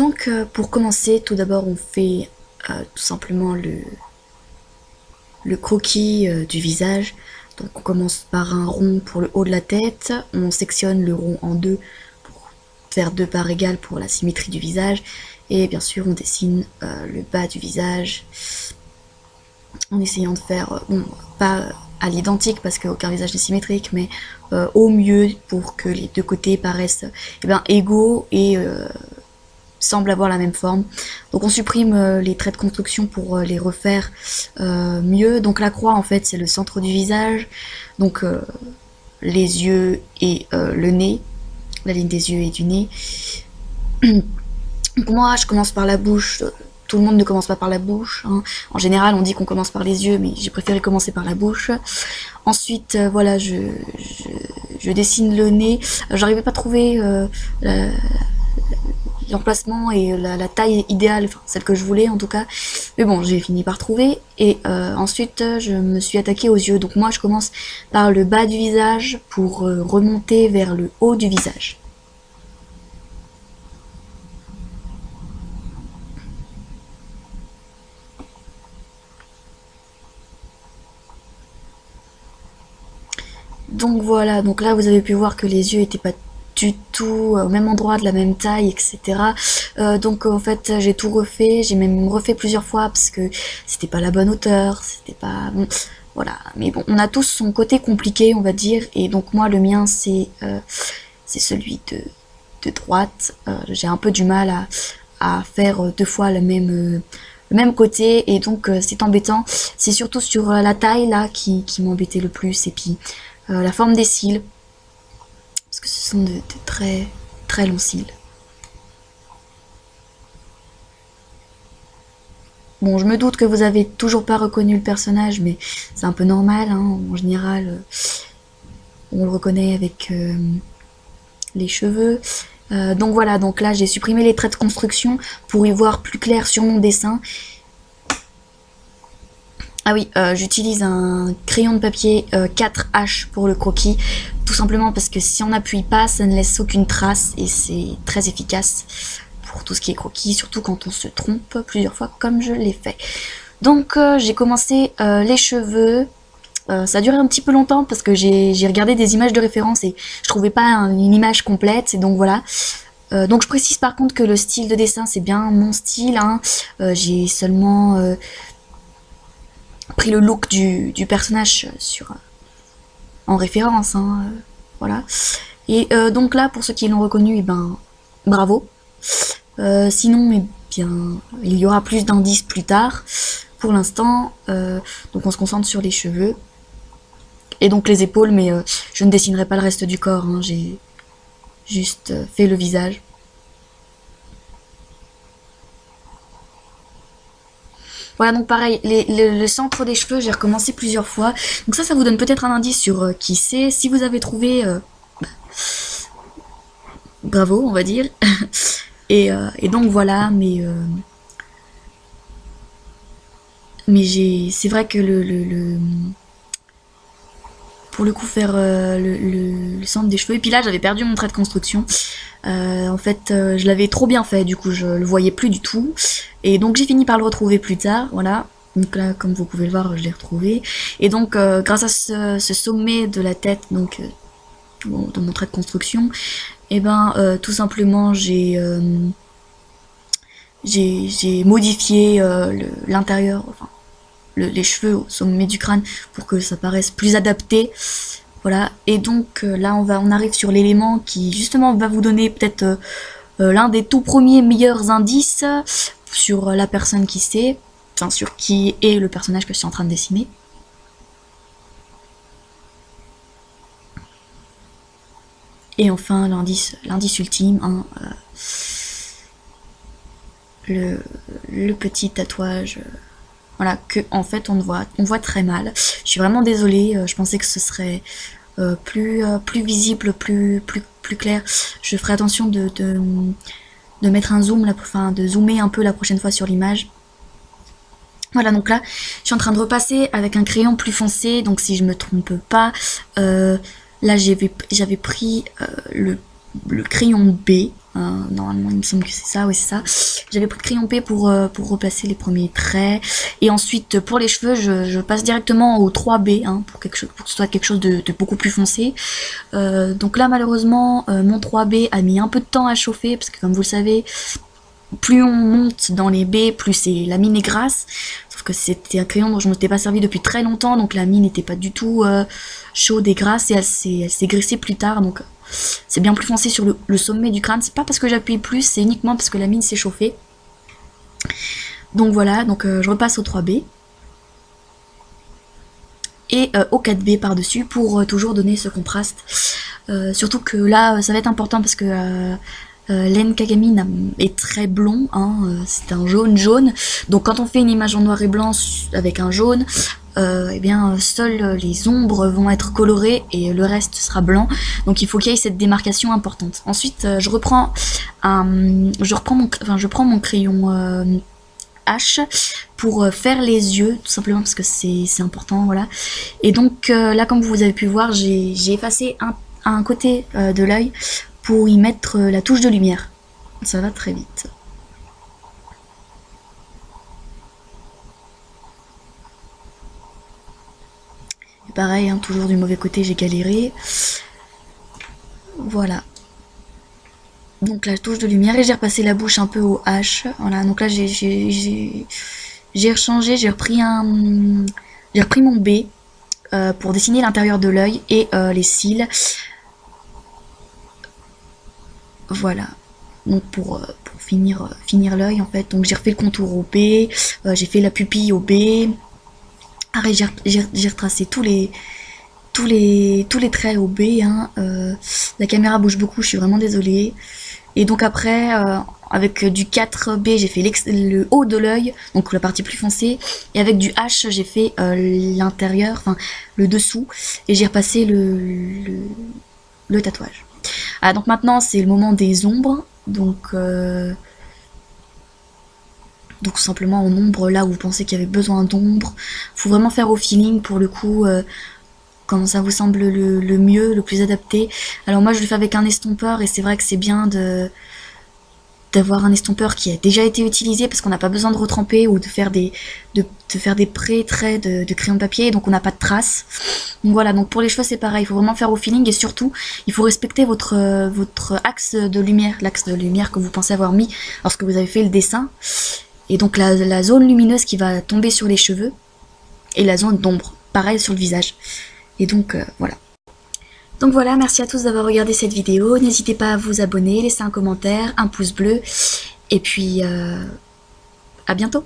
Donc pour commencer, tout d'abord on fait tout simplement le croquis du visage. Donc on commence par un rond pour le haut de la tête, on sectionne le rond en deux pour faire deux parts égales pour la symétrie du visage, et bien sûr on dessine le bas du visage en essayant de faire, bon, pas à l'identique parce qu'aucun visage n'est symétrique, mais au mieux pour que les deux côtés paraissent égaux et semblent avoir la même forme. Donc on supprime les traits de construction pour les refaire mieux. Donc la croix en fait c'est le centre du visage, donc les yeux et le nez, la ligne des yeux et du nez. Donc moi je commence par la bouche. Tout le monde ne commence pas par la bouche, hein. En général on dit qu'on commence par les yeux, mais j'ai préféré commencer par la bouche. Ensuite voilà, je dessine le nez. J'arrivais pas à trouver l'emplacement et la taille idéale, enfin celle que je voulais en tout cas, mais bon j'ai fini par trouver. Et ensuite je me suis attaquée aux yeux. Donc moi je commence par le bas du visage pour remonter vers le haut du visage. Donc voilà, donc là vous avez pu voir que les yeux étaient pas du tout au même endroit, de la même taille, etc. Donc en fait j'ai tout refait, j'ai même refait plusieurs fois parce que c'était pas la bonne hauteur, c'était pas bon, voilà. Mais bon, on a tous son côté compliqué, on va dire, et donc moi le mien c'est celui de droite. J'ai un peu du mal à faire deux fois le même côté, et donc c'est embêtant. C'est surtout sur la taille là qui m'embêtait le plus, et puis la forme des cils, parce que ce sont de très très longs cils. Bon, je me doute que vous avez toujours pas reconnu le personnage, mais c'est un peu normal, hein. En général, on le reconnaît avec les cheveux. Donc voilà, donc là j'ai supprimé les traits de construction pour y voir plus clair sur mon dessin. Ah oui, j'utilise un crayon de papier 4H pour le croquis, tout simplement parce que si on n'appuie pas, ça ne laisse aucune trace et c'est très efficace pour tout ce qui est croquis, surtout quand on se trompe plusieurs fois comme je l'ai fait. Donc j'ai commencé les cheveux. Ça a duré un petit peu longtemps parce que j'ai regardé des images de référence et je trouvais pas une image complète, et donc voilà. Donc je précise par contre que le style de dessin c'est bien mon style, hein. J'ai seulement pris le look du personnage en référence, hein, voilà. Et donc là, pour ceux qui l'ont reconnu, et ben bravo. Sinon, eh bien, il y aura plus d'indices plus tard. Pour l'instant, donc on se concentre sur les cheveux et donc les épaules, mais je ne dessinerai pas le reste du corps, hein. J'ai juste fait le visage. Voilà, donc pareil, le centre des cheveux, j'ai recommencé plusieurs fois. Donc ça vous donne peut-être un indice sur qui c'est. Si vous avez trouvé, bravo, on va dire. et donc voilà, mais c'est vrai que pour le coup faire le centre des cheveux. Et puis là, j'avais perdu mon trait de construction. En fait, je l'avais trop bien fait, du coup je le voyais plus du tout. Et donc j'ai fini par le retrouver plus tard, voilà. Donc là, comme vous pouvez le voir, je l'ai retrouvé. Et donc, grâce à ce sommet de la tête, donc de mon trait de construction, et ben tout simplement j'ai modifié l'intérieur, enfin les cheveux au sommet du crâne pour que ça paraisse plus adapté. Voilà, et donc là on arrive sur l'élément qui justement va vous donner peut-être l'un des tout premiers meilleurs indices sur la personne qui c'est, enfin sur qui est le personnage que je suis en train de dessiner. Et enfin l'indice ultime, hein, le petit tatouage. Voilà, que en fait on voit très mal. Je suis vraiment désolée, je pensais que ce serait plus visible, plus clair. Je ferai attention de mettre un zoom, enfin de zoomer un peu la prochaine fois sur l'image. Voilà, donc là, je suis en train de repasser avec un crayon plus foncé, donc si je me trompe pas, là j'avais pris le crayon B, Normalement il me semble que c'est ça, oui c'est ça. J'avais pris le crayon P pour replacer les premiers traits. Et ensuite pour les cheveux je passe directement au 3B hein, pour que ce soit quelque chose de beaucoup plus foncé. Donc là malheureusement mon 3B a mis un peu de temps à chauffer parce que comme vous le savez, plus on monte dans les baies, plus la mine est grasse. Sauf que c'était un crayon dont je ne m'étais pas servi depuis très longtemps, donc la mine n'était pas du tout chaude et grasse, et elle s'est graissée plus tard, donc c'est bien plus foncé sur le sommet du crâne. C'est pas parce que j'appuie plus, c'est uniquement parce que la mine s'est chauffée. Donc voilà, donc je repasse au 3B. Et au 4B par-dessus pour toujours donner ce contraste. Surtout que là, ça va être important parce que... Len Kagami est très blond, hein, c'est un jaune. Donc quand on fait une image en noir et blanc avec un jaune, eh bien seules les ombres vont être colorées et le reste sera blanc. Donc il faut qu'il y ait cette démarcation importante. Ensuite je prends mon crayon H pour faire les yeux, tout simplement parce que c'est important, voilà. Et donc là, comme vous avez pu voir, j'ai effacé un côté de l'œil pour y mettre la touche de lumière. Ça va très vite. Et pareil, hein, toujours du mauvais côté, j'ai galéré. Voilà. Donc la touche de lumière, et j'ai repassé la bouche un peu au H. Voilà, donc là j'ai rechangé, j'ai repris mon B pour dessiner l'intérieur de l'œil et les cils. Voilà, donc pour finir l'œil en fait. Donc j'ai refait le contour au B, j'ai fait la pupille au B. Après j'ai retracé tous les traits au B, hein. La caméra bouge beaucoup, je suis vraiment désolée. Et donc après avec du 4B j'ai fait le haut de l'œil, donc la partie plus foncée, et avec du H j'ai fait l'intérieur, enfin le dessous, et j'ai repassé le tatouage. Ah, donc maintenant c'est le moment des ombres, donc simplement en ombre là où vous pensez qu'il y avait besoin d'ombre. Faut vraiment faire au feeling pour le coup, comment ça vous semble le mieux, le plus adapté. Alors moi je le fais avec un estompeur, et c'est vrai que c'est bien d'avoir un estompeur qui a déjà été utilisé parce qu'on n'a pas besoin de retremper ou de faire des pré-traits de crayon de papier, donc on n'a pas de traces. Donc voilà, donc pour les cheveux c'est pareil, il faut vraiment faire au feeling, et surtout il faut respecter votre axe de lumière, l'axe de lumière que vous pensez avoir mis lorsque vous avez fait le dessin, et donc la zone lumineuse qui va tomber sur les cheveux et la zone d'ombre, pareil sur le visage. Et donc voilà. Donc voilà, merci à tous d'avoir regardé cette vidéo. N'hésitez pas à vous abonner, laisser un commentaire, un pouce bleu. Et puis, à bientôt!